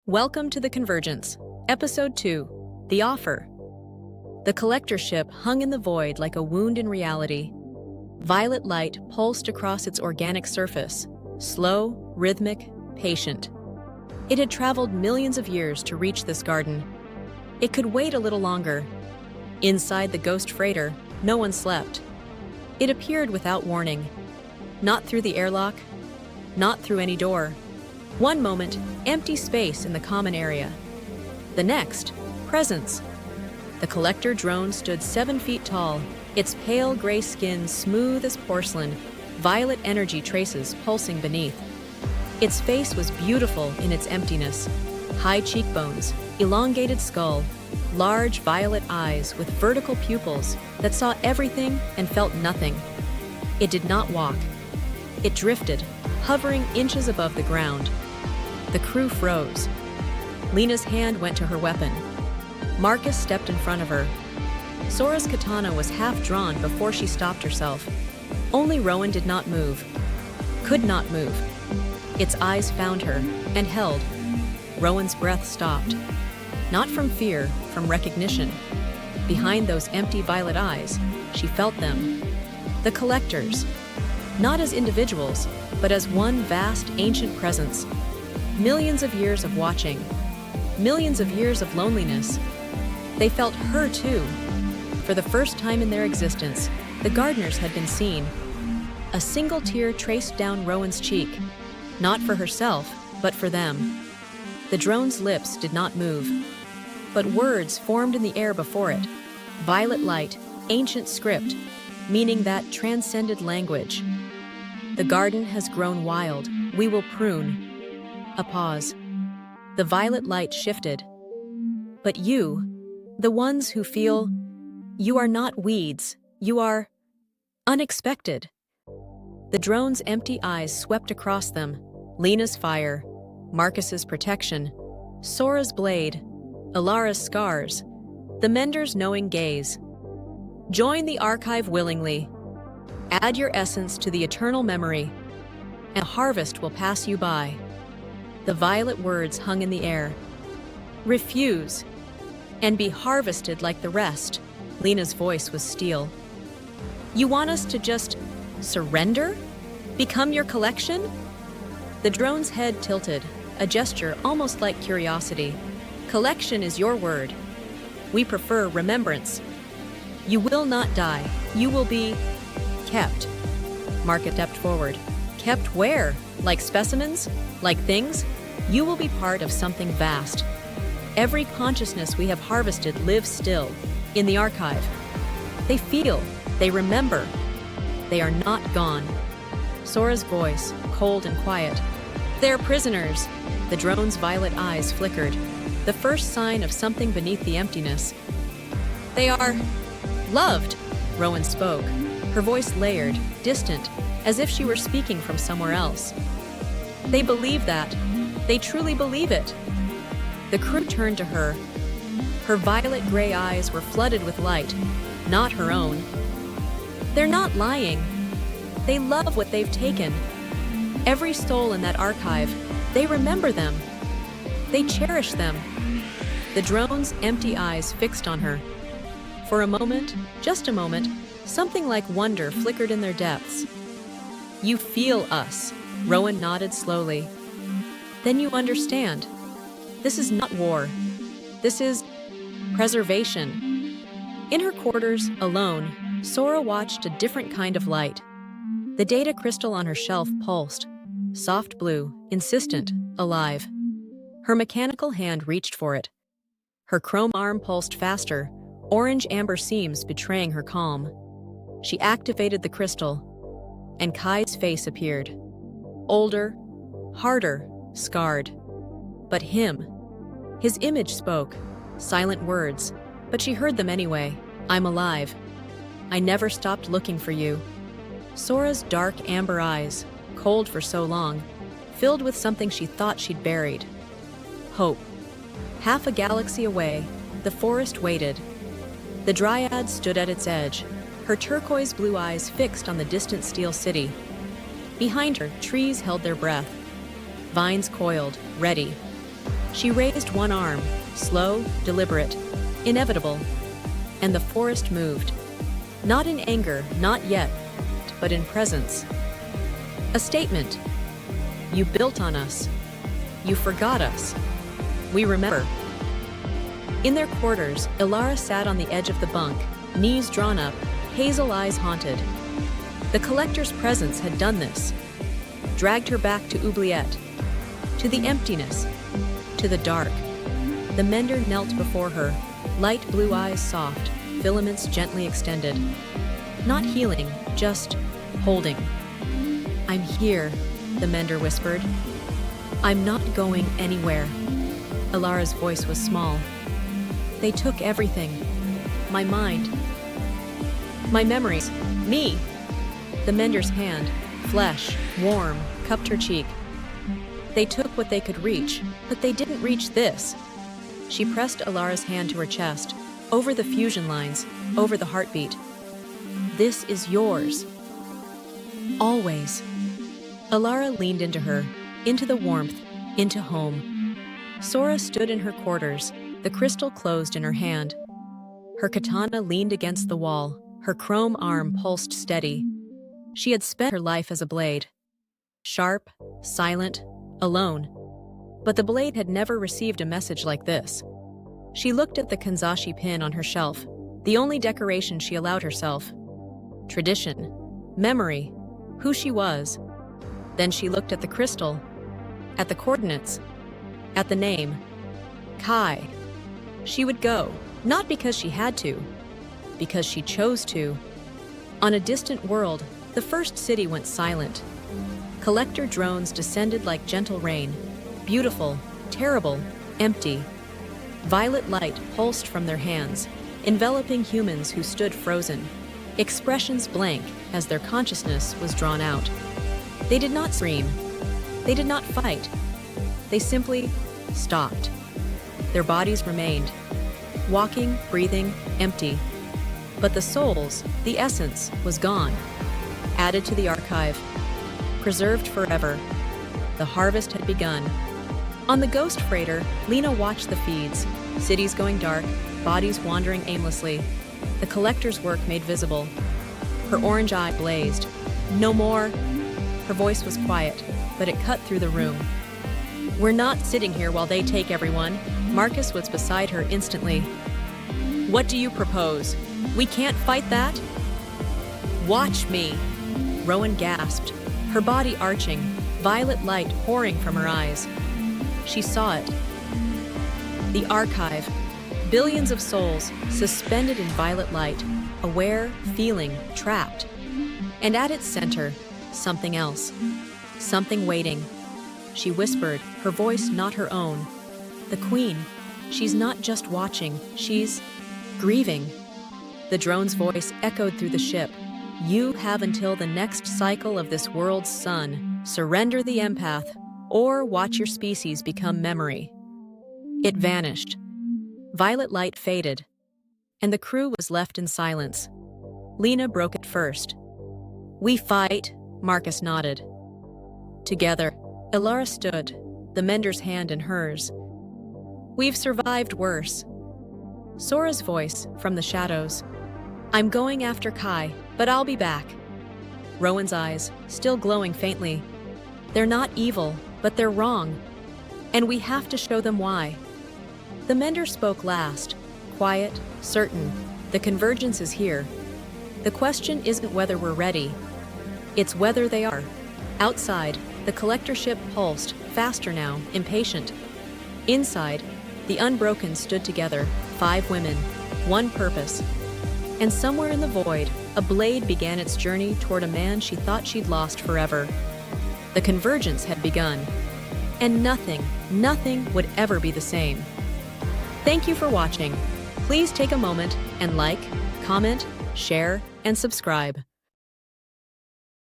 Welcome to the Convergence, Episode 2, The Offer. The collector ship hung in the void like a wound in reality. Violet light pulsed across its organic surface, slow, rhythmic, patient. It had traveled millions of years to reach this garden. It could wait a little longer. Inside the ghost freighter, no one slept. It appeared without warning. Not through the airlock, not through any door. One moment, empty space in the common area. The next, presence. The collector drone stood 7 feet tall, its pale gray skin smooth as porcelain, violet energy traces pulsing beneath. Its face was beautiful in its emptiness. High cheekbones, elongated skull, large violet eyes with vertical pupils that saw everything and felt nothing. It did not walk. It drifted, hovering inches above the ground. The crew froze. Lena's hand went to her weapon. Marcus stepped in front of her. Sora's katana was half drawn before she stopped herself. Only Rowan did not move. Could not move. Its eyes found her and held. Rowan's breath stopped. Not from fear, from recognition. Behind those empty violet eyes, she felt them. The collectors. Not as individuals, but as one vast, ancient presence. Millions of years of watching. Millions of years of loneliness. They felt her too. For the first time in their existence, the gardeners had been seen. A single tear traced down Rowan's cheek. Not for herself, but for them. The drone's lips did not move. But words formed in the air before it. Violet light, ancient script, meaning that transcended language. The garden has grown wild. We will prune. A pause. The violet light shifted. But you, the ones who feel, you are not weeds, you are unexpected. The drone's empty eyes swept across them. Lena's fire, Marcus's protection, Sora's blade, Elara's scars, the Mender's knowing gaze. Join the archive willingly. Add your essence to the eternal memory. A harvest will pass you by. The violet words hung in the air. Refuse, and be harvested like the rest. Lena's voice was steel. You want us to just surrender? Become your collection? The drone's head tilted, a gesture almost like curiosity. Collection is your word. We prefer remembrance. You will not die. You will be kept. Marcus stepped forward. Kept where? Like specimens? Like things? You will be part of something vast. Every consciousness we have harvested lives still, in the archive. They feel, they remember. They are not gone. Sora's voice, cold and quiet. They're prisoners. The drone's violet eyes flickered, the first sign of something beneath the emptiness. They are loved, Rowan spoke, her voice layered, distant, as if she were speaking from somewhere else. They believe that. They truly believe it. The crew turned to her. Her violet gray eyes were flooded with light, not her own. They're not lying. They love what they've taken. Every soul in that archive, they remember them. They cherish them. The drone's empty eyes fixed on her. For a moment, just a moment, something like wonder flickered in their depths. You feel us, Rowan nodded slowly. Then you understand. This is not war. This is preservation. In her quarters, alone, Sora watched a different kind of light. The data crystal on her shelf pulsed, soft blue, insistent, alive. Her mechanical hand reached for it. Her chrome arm pulsed faster, orange amber seams betraying her calm. She activated the crystal, and Kai's face appeared. Older, harder, scarred. But him. His image spoke, silent words, but she heard them anyway. I'm alive. I never stopped looking for you. Sora's dark amber eyes, cold for so long, filled with something she thought she'd buried. Hope. Half a galaxy away, the forest waited. The Dryad stood at its edge, her turquoise blue eyes fixed on the distant steel city. Behind her, trees held their breath. Vines coiled, ready. She raised one arm, slow, deliberate, inevitable, and the forest moved. Not in anger, not yet, but in presence. A statement. You built on us. You forgot us. We remember. In their quarters, Elara sat on the edge of the bunk, knees drawn up, hazel eyes haunted. The collector's presence had done this. Dragged her back to oubliette, to the emptiness, to the dark. The mender knelt before her, light blue eyes soft, filaments gently extended. Not healing, just holding. I'm here, the mender whispered. I'm not going anywhere. Elara's voice was small. They took everything. My mind. My memories. Me. The mender's hand, flesh, warm, cupped her cheek. They took what they could reach, but they didn't reach this. She pressed Elara's hand to her chest, over the fusion lines, over the heartbeat. This is yours. Always. Elara leaned into her, into the warmth, into home. Sora stood in her quarters, the crystal closed in her hand. Her katana leaned against the wall, her chrome arm pulsed steady. She had spent her life as a blade. Sharp, silent, alone. But the blade had never received a message like this. She looked at the kanzashi pin on her shelf, the only decoration she allowed herself. Tradition, memory, who she was. Then she looked at the crystal, at the coordinates, at the name. Kai. She would go, not because she had to, because she chose to. On a distant world, the first city went silent. Collector drones descended like gentle rain, beautiful, terrible, empty. Violet light pulsed from their hands, enveloping humans who stood frozen, expressions blank as their consciousness was drawn out. They did not scream. They did not fight. They simply stopped. Their bodies remained, walking, breathing, empty. But the souls, the essence, was gone, added to the archive, preserved forever. The harvest had begun. On the ghost freighter, Lena watched the feeds, cities going dark, bodies wandering aimlessly, the collector's work made visible. Her orange eye blazed. No more. Her voice was quiet, but it cut through the room. We're not sitting here while they take everyone. Marcus was beside her instantly. What do you propose? We can't fight that? Watch me. Rowan gasped, her body arching, violet light pouring from her eyes. She saw it. The archive. Billions of souls, suspended in violet light, aware, feeling, trapped. And at its center, something else. Something waiting. She whispered, her voice not her own. The Queen. She's not just watching, she's grieving. The drone's voice echoed through the ship. You have until the next cycle of this world's sun. Surrender the empath, or watch your species become memory. It vanished. Violet light faded, and the crew was left in silence. Lena broke it first. We fight, Marcus nodded. Together, Elara stood, the mender's hand in hers. We've survived worse. Sora's voice, from the shadows. I'm going after Kai, but I'll be back. Rowan's eyes, still glowing faintly. They're not evil, but they're wrong. And we have to show them why. The mender spoke last, quiet, certain. The convergence is here. The question isn't whether we're ready. It's whether they are. Outside, the collector ship pulsed, faster now, impatient. Inside, the Unbroken stood together, 5 women, one purpose. And somewhere in the void, a blade began its journey toward a man she thought she'd lost forever. The convergence had begun. And nothing would ever be the same. Thank you for watching. Please take a moment and like, comment, share, and subscribe.